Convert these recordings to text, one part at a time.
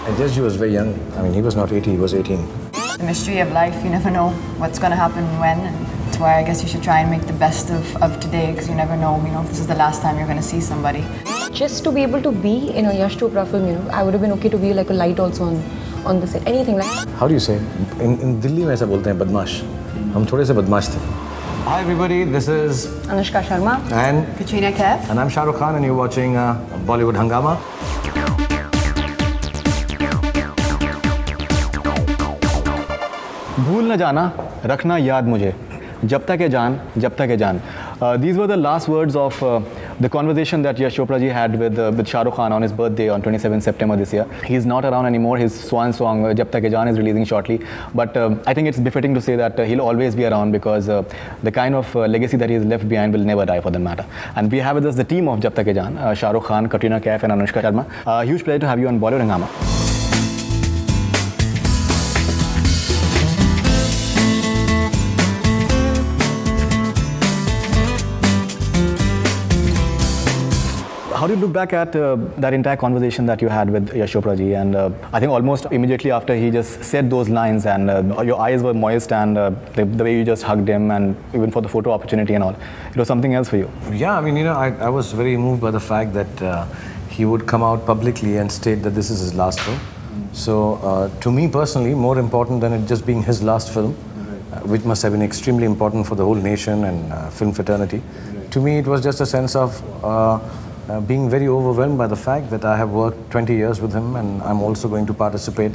And Yash was very young. I mean, he was not 80, he was 18. The mystery of life, you never know what's going to happen when, and that's why I guess you should try and make the best of today, because you never know, if this is the last time you're going to see somebody. Just to be able to be in a Yash Chopra film, I would have been okay to be like a light also on the set, anything like. How do you say? In Delhi में ऐसा बोलते हैं बदमाश. हम थोड़े से बदमाश थे. Hi everybody, this is Anushka Sharma and Katrina Kaif. And I'm Shahrukh Khan and you're watching Bollywood Hungama. भूल न जाना, रखना याद मुझे. जब तक है जान, जब तक है जान. These were the last words of the conversation that Yash Chopra ji had with Shahrukh Khan on his birthday on 27 September this year. He's not around anymore. His swan song Jab Tak Hai Jaan is releasing shortly. But I think it's befitting to say that he'll always be around because the kind of legacy that he's left behind will never die for that matter. And we have with us the team of Jab Tak Hai Jaan, Shahrukh Khan, Katrina Kaif and Anushka Sharma. Huge pleasure to have you on Bollywood Hungama. How do you look back at that entire conversation that you had with Yash Chopra ji? And I think almost immediately after he just said those lines and your eyes were moist and the way you just hugged him and even for the photo opportunity and all, it was something else for you. Yeah, I mean, I was very moved by the fact that he would come out publicly and state that this is his last film. So to me personally, more important than it just being his last film, which must have been extremely important for the whole nation and film fraternity, to me it was just a sense of being very overwhelmed by the fact that I have worked 20 years with him and I'm also going to participate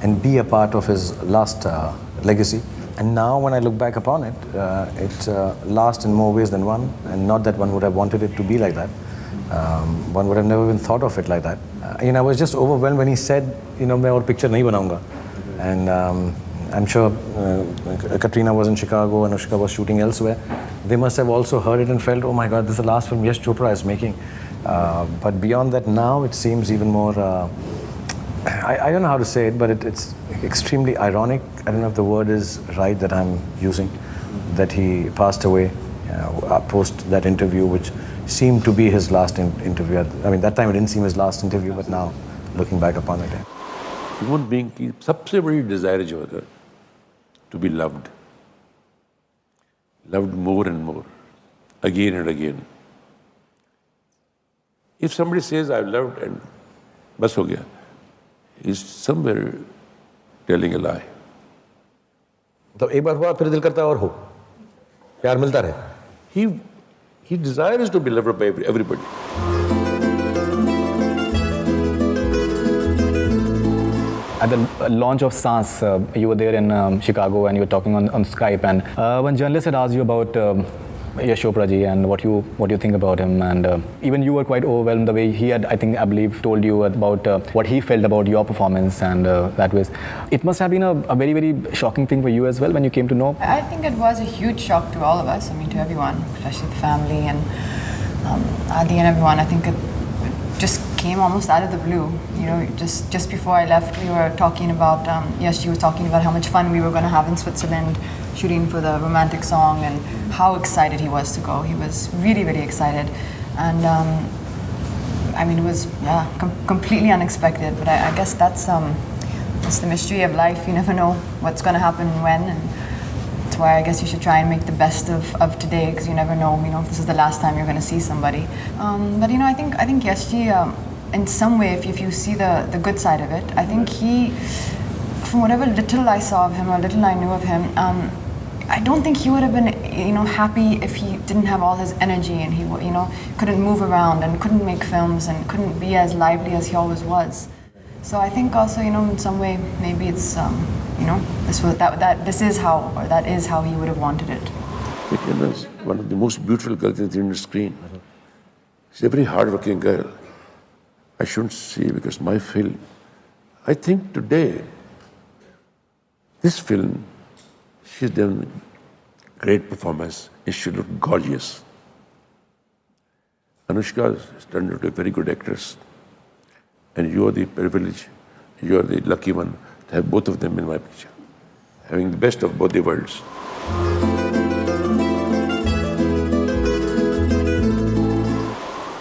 and be a part of his last legacy. And now when I look back upon it, it's last in more ways than one, and not that one would have wanted it to be like that. One would have never even thought of it like that. I was just overwhelmed when he said, मैं और picture नहीं बनाऊंगा. And I'm sure Katrina was in Chicago, Anushka was shooting elsewhere. They must have also heard it and felt, oh my God, this is the last film Yash Chopra is making. But beyond that now, it seems even more, I don't know how to say it, but it's extremely ironic. I don't know if the word is right that I'm using, that he passed away post that interview, which seemed to be his last interview. I mean, that time it didn't seem his last interview, but now, looking back upon it. Human being की सबसे बड़ी desire जो है to be loved more and more, again and again. If somebody says I've loved and बस हो गया, he's somewhere telling a lie. तो एक बार हुआ फिर दिल करता है और हो, प्यार मिलता रहे. He desires to be loved by everybody. At the launch of Sans, you were there in Chicago and you were talking on Skype, and when journalists had asked you about Yash Chopra ji and what you think about him, and even you were quite overwhelmed the way he had, I believe, told you about what he felt about your performance, and that was, it must have been a very, very shocking thing for you as well when you came to know. I think it was a huge shock to all of us, to everyone, especially the family and Adi and everyone. I think it just came almost out of the blue. Just before I left, we were talking about, Yash was talking about how much fun we were going to have in Switzerland, shooting for the romantic song, and how excited he was to go. He was really, really excited. And it was completely unexpected, but I guess that's the mystery of life. You never know what's going to happen when, and that's why I guess you should try and make the best of today, because you never know, if this is the last time you're going to see somebody. But I think Yash ji, in some way, if you see the good side of it, I think he, from whatever little I saw of him or little I knew of him, I don't think he would have been, happy if he didn't have all his energy and he, couldn't move around and couldn't make films and couldn't be as lively as he always was. So I think also, in some way, maybe it's, that is how he would have wanted it. Katrina is one of the most beautiful girls in the Indian screen. She's a very hard-working girl. I shouldn't say because my film, I think today, this film, she's done great performance and she looked gorgeous. Anushka has turned into a very good actress. And you are the privileged, you are the lucky one to have both of them in my picture, having the best of both the worlds.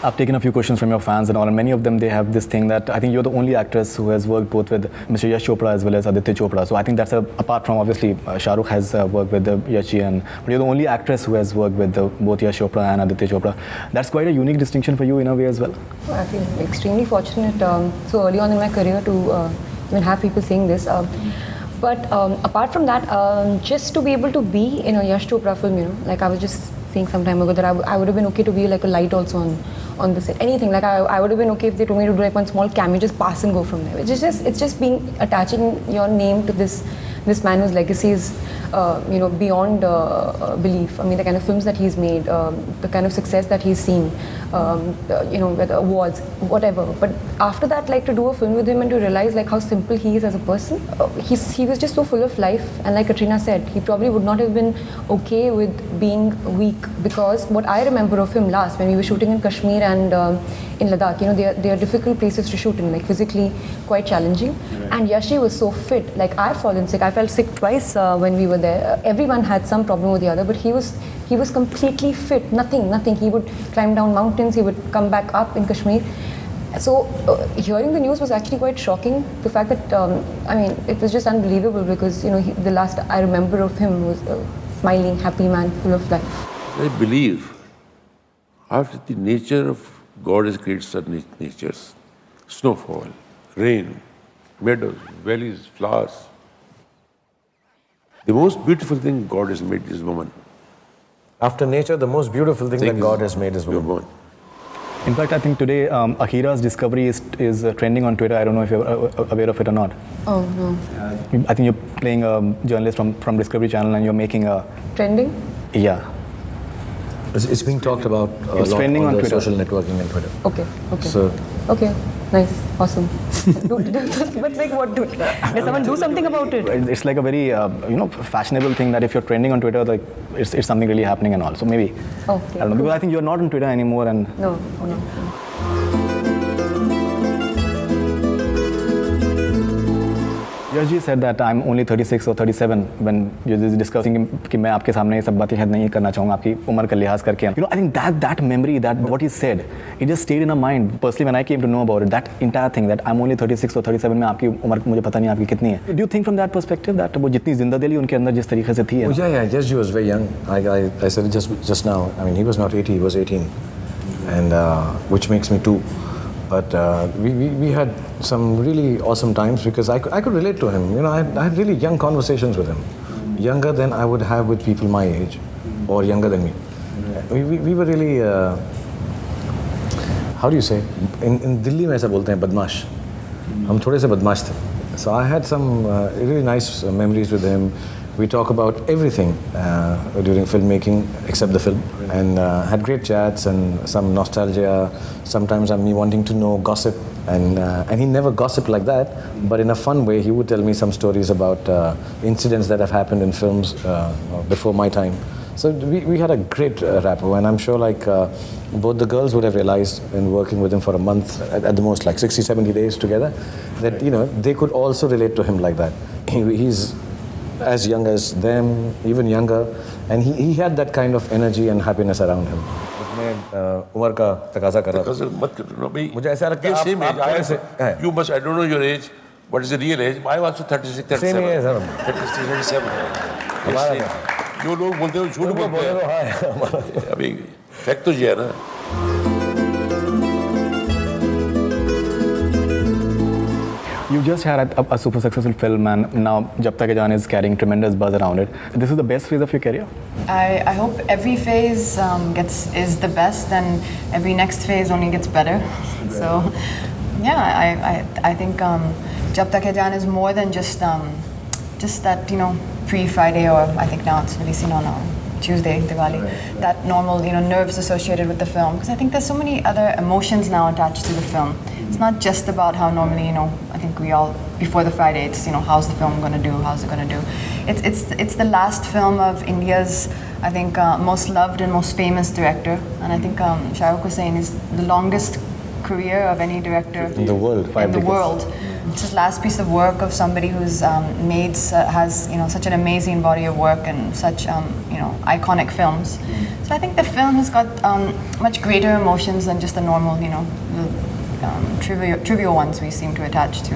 I've taken a few questions from your fans and all, and many of them, they have this thing that I think you're the only actress who has worked both with Mr Yash Chopra as well as Aditya Chopra. So I think that's apart from obviously Shahrukh has worked with Yashi, but you're the only actress who has worked with both Yash Chopra and Aditya Chopra. That's quite a unique distinction for you in a way as well. I feel extremely fortunate so early on in my career to even have people saying this. But apart from that, just to be able to be in a Yash Chopra film, like I was just saying some time ago that I would have been okay to be like a light also on the set. Anything, like I would have been okay if they told me to do like one small cameo, just pass and go from there. It's just being attaching your name to this man whose legacy is beyond belief. I mean, the kind of films that he's made, the kind of success that he's seen, whether awards, whatever. But after that, like to do a film with him and to realize like how simple he is as a person, he was just so full of life. And like Katrina said, he probably would not have been okay with being weak, because what I remember of him last, when we were shooting in Kashmir and in Ladakh, they are difficult places to shoot in, like physically quite challenging. Right. And Yashi was so fit. Like I've fallen sick. I felt sick twice when we were there. Everyone had some problem with the other, but he was completely fit. Nothing. He would climb down mountains. He would come back up in Kashmir. So hearing the news was actually quite shocking. The fact that it was just unbelievable, because the last I remember of him was a smiling, happy man, full of life. I believe after the nature of God has created certain natures, snowfall, rain, meadows, valleys, flowers. The most beautiful thing God has made is woman. After nature, the most beautiful thing that God has made is woman. In fact, I think today Akira's discovery is trending on Twitter. I don't know if you're aware of it or not. Oh, no. I think you're playing a journalist from Discovery Channel and you're making a... Trending? Yeah. It's being talked about a it's lot trending on Twitter. Social networking and Twitter. Okay. So, okay, nice, awesome. But like what? Does someone do something about it? It's like a very fashionable thing that if you're trending on Twitter, like it's something really happening and all. So maybe okay, I don't know, because I think you're not on Twitter anymore and no. Yash ji said that I'm only 36 or 37 when you're discussing कि मैं आपके सामने ये सब बातें शायद नहीं करना चाहूँगा आपकी उम्र का लिहाज करके. I think that memory, that what he said, it just stayed in our mind. Personally, when I came to know about it, that entire thing, that I'm only 36 or 37 में आपकी उम्र मुझे पता नहीं आपकी कितनी है. Do you think from that perspective that वो जितनी जिंदादिली उनके अंदर जिस तरीके से थी? Yeah. Yash ji was very young. I said it just now. I mean, he was not 80, he was 18, and which makes me 2. But we had some really awesome times because I could relate to him. I had really young conversations with him, younger than I would have with people my age or younger than me. We were really, how do you say? In Delhi में ऐसा बोलते हैं बदमाश. हम थोड़े से बदमाश थे. So I had some really nice memories with him. We talk about everything during filmmaking except the film, and had great chats and some nostalgia. Sometimes me wanting to know gossip, and he never gossiped like that, but in a fun way. He would tell me some stories about incidents that have happened in films before my time. So we had a great rapport, and I'm sure both the girls would have realized in working with him for a month, at the most like 60-70 days together, that they could also relate to him like that. He's as young as them, even younger, and he had that kind of energy and happiness around him. उम्र का तकाजा कर रहा था. मत करो भाई. मुझे ऐसा लगता है same age. आप से You must. I don't know your age. What is the real age? I was also 36, 37. Same age, sir. 36, 37. हमारा जो लोग बोलते हैं झूठ बोलते हैं. अभी फैक्ट तो ये है ना. You just had a super successful film, and now Jab Tak Hai Jaan is carrying tremendous buzz around it. This is the best phase of your career? I hope every phase is the best, and every next phase only gets better. So, yeah, I think Jab Tak Hai Jaan is more than just that pre-Friday, or I think now it's releasing on Tuesday, Diwali. Right. That normal nerves associated with the film, because I think there's so many other emotions now attached to the film. It's not just about how normally I think we all before the Friday it's how's the film going to do, how's it going to do. It's the last film of India's I think most loved and most famous director, and I think Shahrukh was saying is the longest career of any director in the world. 5 decades. it's his last piece of work of somebody who's has such an amazing body of work and such iconic films. So I think the film has got much greater emotions than just the normal trivial ones we seem to attach to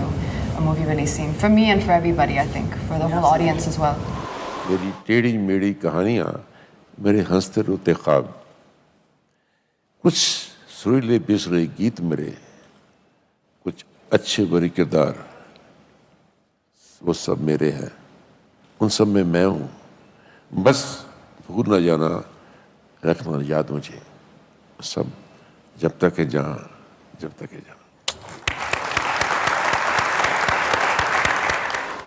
a movie release scene. For me and for everybody, I think, for the whole audience as well. मेरी टेढ़ी मेढ़ी कहानियाँ, मेरे हंसते रोते ख्वाब, कुछ सुरीले बेसुरे गीत मेरे, कुछ अच्छे बुरे किरदार, वो सब मेरे हैं, उन सब में मैं हूँ, बस भूल न जाना, रखना याद मुझे, सब जब तक है जहाँ, जब तक है जहाँ.